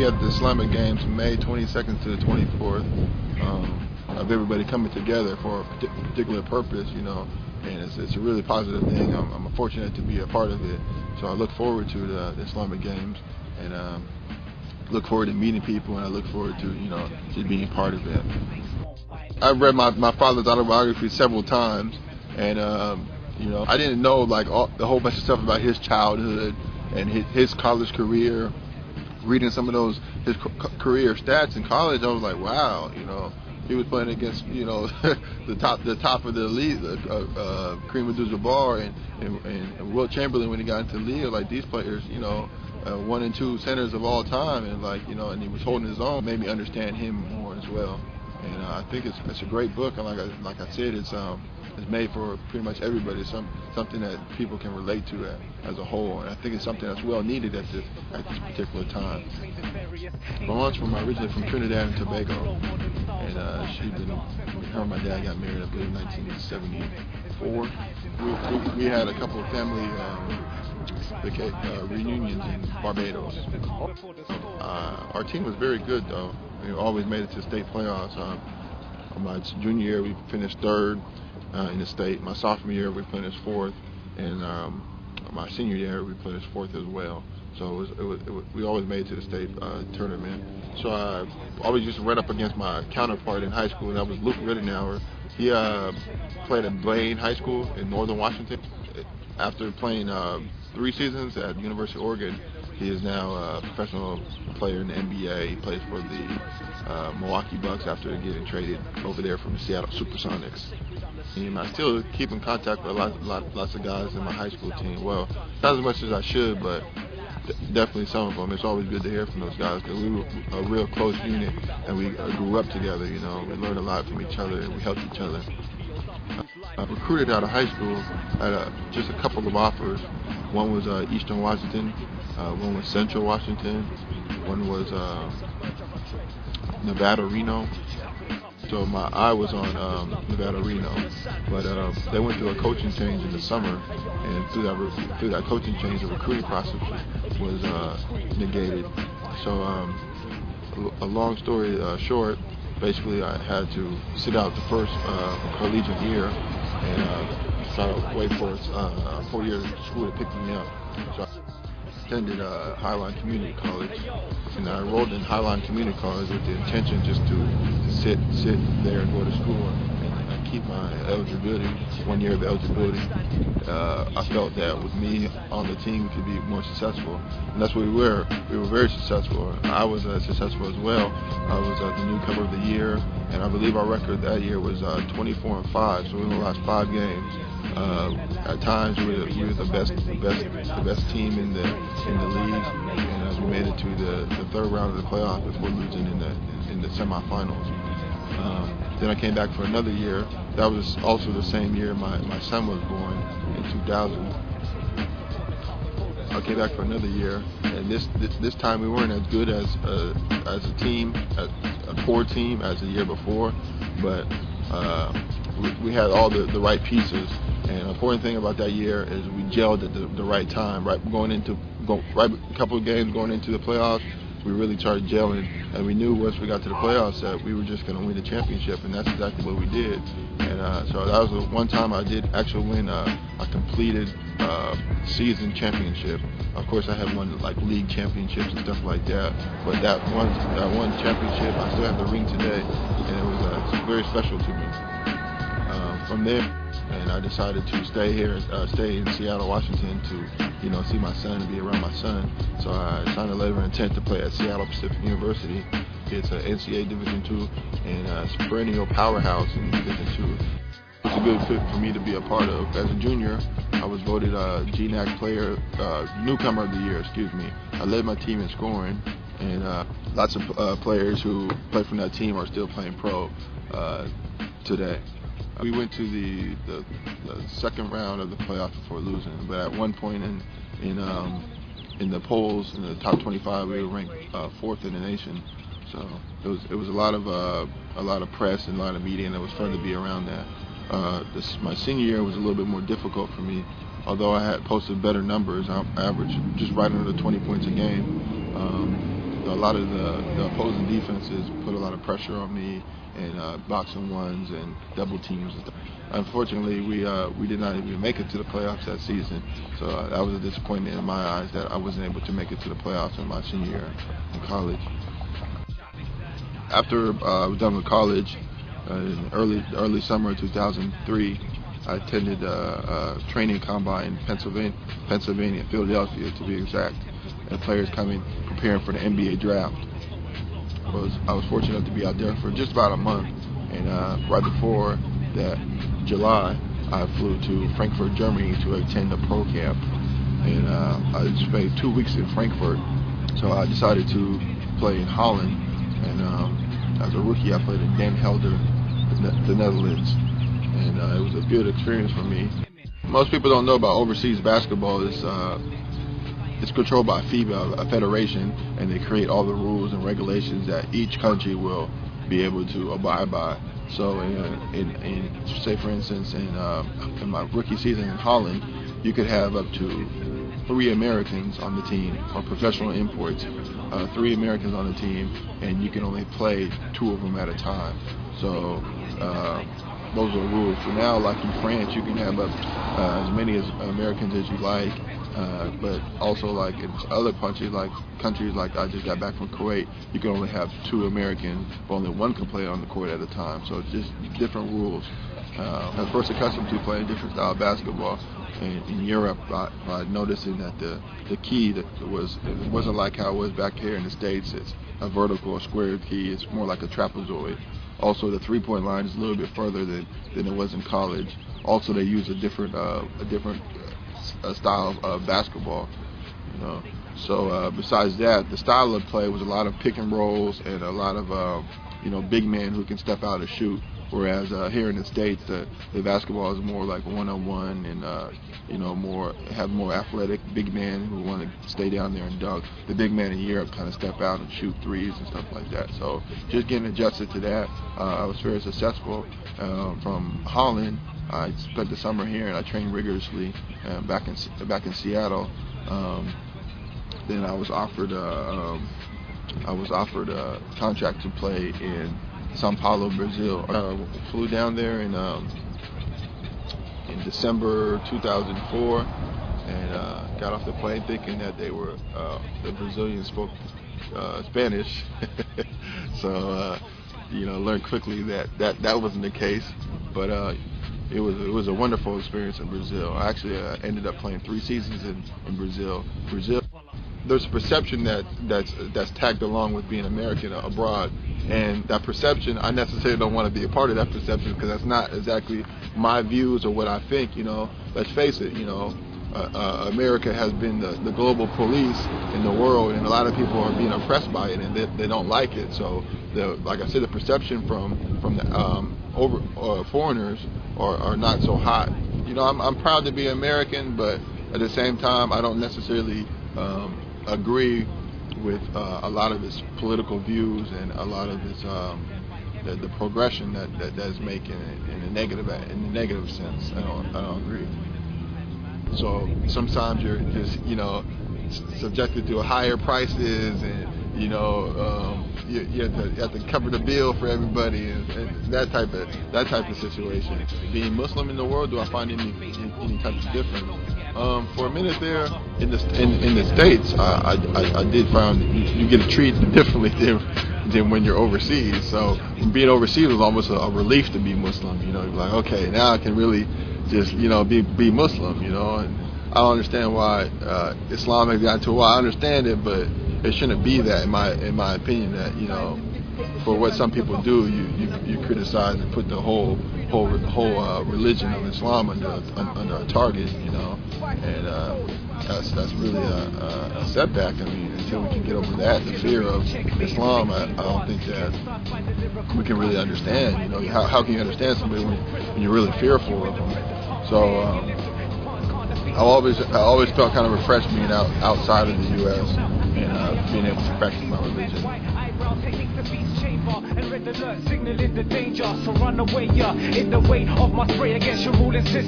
be at the Islamic games from May 22nd to the 24th, of everybody coming together for a particular purpose, you know, and it's a really positive thing. I'm fortunate to be a part of it, so I look forward to the Islamic games, and look forward to meeting people, and I look forward to, you know, to being part of it. I've read my father's autobiography several times, and you know, I didn't know like the whole bunch of stuff about his childhood and his college career. Reading some of his career stats in college, I was like, wow, you know, he was playing against, you know, the top of the league, Kareem Abdul-Jabbar and Wilt Chamberlain when he got into the league. Like, these players, you know, 1 and 2 centers of all time, and like, you know, and he was holding his own. Made me understand him more as well. And I think it's a great book, and like I said, it's made for pretty much everybody. Something that people can relate to as a whole, and I think it's something that's well needed at this particular time. My mom's originally from Trinidad and Tobago, and her and my dad got married, I believe, in 1974. We had a couple of family reunions in Barbados. Our team was very good, though. We always made it to state playoffs. My junior year, we finished 3rd in the state. My sophomore year, we finished 4th, and my senior year, we finished 4th as well. So we always made it to the state tournament. So I always used to run up against my counterpart in high school, and that was Luke Rittenauer. He played at Blaine High School in Northern Washington. After playing 3 seasons at the University of Oregon, he is now a professional player in the NBA. He plays for the Milwaukee Bucks after getting traded over there from the Seattle Supersonics. And I still keep in contact with lots of guys in my high school team. Well, not as much as I should, but definitely some of them. It's always good to hear from those guys because we were a real close unit, and we grew up together. You know, we learned a lot from each other, and we helped each other. I recruited out of high school. I had just a couple of offers. One was Eastern Washington, one was Central Washington, one was Nevada Reno. So my eye was on Nevada Reno, but they went through a coaching change in the summer, and through that coaching change, the recruiting process was negated. So a long story short, basically I had to sit out the first collegiate year and try to wait for a 4-year school to pick me up. So I attended Highline Community College, and I enrolled in Highline Community College with the intention just to sit there and go to school and keep my eligibility, 1 year of eligibility. I felt that with me on the team, we could be more successful, and that's what we were. We were very successful. I was successful as well. I was the newcomer of the year, and I believe our record that year was 24-5. So we only lost 5 games. At times we were the best team in the league, and we made it to the 3rd round of the playoffs before losing in the semifinals. Then I came back for another year. That was also the same year my son was born in 2000. I came back for another year, and this time we weren't as good as a team, a core team as the year before, but we had all the right pieces. And the important thing about that year is we gelled at the right time, right a couple of games going into the playoffs. We really started gelling, and we knew once we got to the playoffs that we were just going to win the championship, and that's exactly what we did. And so that was the one time I did actually win a completed season championship. Of course, I had won like league championships and stuff like that, but that one championship, I still have the ring today, and it was very special to me. From there, and I decided to stay here, stay in Seattle, Washington, to, you know, see my son and be around my son. So I signed a letter of intent to play at Seattle Pacific University. It's an NCAA Division II and a perennial powerhouse in Division II. It's a good fit for me to be a part of. As a junior, I was voted GNAC player, newcomer of the year, excuse me. I led my team in scoring, and lots of players who play from that team are still playing pro today. We went to the 2nd round of the playoffs before losing, but at one point in the polls, in the top 25, we were ranked 4th in the nation. So it was a lot of press and a lot of media, and it was fun to be around that. My senior year was a little bit more difficult for me, although I had posted better numbers. I averaged just right under 20 points a game. So a lot of the opposing defenses put a lot of pressure on me, and boxing ones and double teams and stuff. Unfortunately, we did not even make it to the playoffs that season. So that was a disappointment in my eyes that I wasn't able to make it to the playoffs in my senior year in college. After I was done with college, in early summer of 2003, I attended a training combine in Pennsylvania, Philadelphia to be exact, and players preparing for the NBA draft. I was fortunate enough to be out there for just about a month, and right before that July, I flew to Frankfurt, Germany to attend a pro camp, and I spent 2 weeks in Frankfurt. So I decided to play in Holland, and as a rookie, I played in Den Helder, the Netherlands, and it was a good experience for me. Most people don't know about overseas basketball. It's controlled by FIBA, a federation, and they create all the rules and regulations that each country will be able to abide by. So, say for instance, in my rookie season in Holland, you could have up to 3 Americans on the team, or professional imports, 3 Americans on the team, and you can only play 2 of them at a time. So those are the rules. So now, like in France, you can have up as many Americans as you like, but also like in other countries like I just got back from Kuwait, you can only have 2 Americans, but only 1 can play on the court at a time. So it's just different rules. I was first accustomed to playing different style of basketball. And in Europe, by noticing that the key it wasn't like how it was back here in the States. It's a vertical or square key. It's more like a trapezoid. Also, the 3-point line is a little bit further than it was in college. Also, they use a different style of basketball. So besides that, the style of play was a lot of pick and rolls and a lot of big men who can step out and shoot. Whereas here in the States, the basketball is more like one-on-one and have more athletic big men who want to stay down there and dunk. The big men in Europe kind of step out and shoot threes and stuff like that. So just getting adjusted to that, I was very successful. From Holland, I spent the summer here and I trained rigorously back in Seattle. Then I was offered a contract to play in Sao Paulo, Brazil. Flew down there in December 2004, and got off the plane thinking that the Brazilians spoke Spanish. So learned quickly that wasn't the case. But it was a wonderful experience in Brazil. I actually ended up playing 3 seasons in Brazil. There's a perception that's tagged along with being American abroad, and that perception, I necessarily don't want to be a part of that perception because that's not exactly my views or what I think. Let's face it, America has been the global police in the world, and a lot of people are being oppressed by it, and they don't like it. So, like I said, the perception from the foreigners are not so hot. I'm proud to be American, but at the same time, I don't necessarily agree with a lot of his political views and a lot of his the progression that's making in a negative sense. I don't agree. So sometimes you're just subjected to higher prices, and you have to cover the bill for everybody, and that type of situation. Being Muslim in the world, do I find any type of difference? For a minute there in the States, I did find you get treated differently than when you're overseas. So being overseas was almost a relief to be Muslim. You're like, okay, now I can really just be Muslim. And I don't understand why Islamic got to. Well, I understand it, but it shouldn't be that in my opinion. That for what some people do, you criticize and put the whole religion of Islam under a target, and that's really a setback. I mean, until we can get over that, the fear of Islam, I don't think that we can really understand. How can you understand somebody when you're really fearful of them? So I always felt kind of refreshed being outside of the U.S. and being able to practice my religion. And red alert signaling the danger, so run away, in the way of my spray against your ruling system.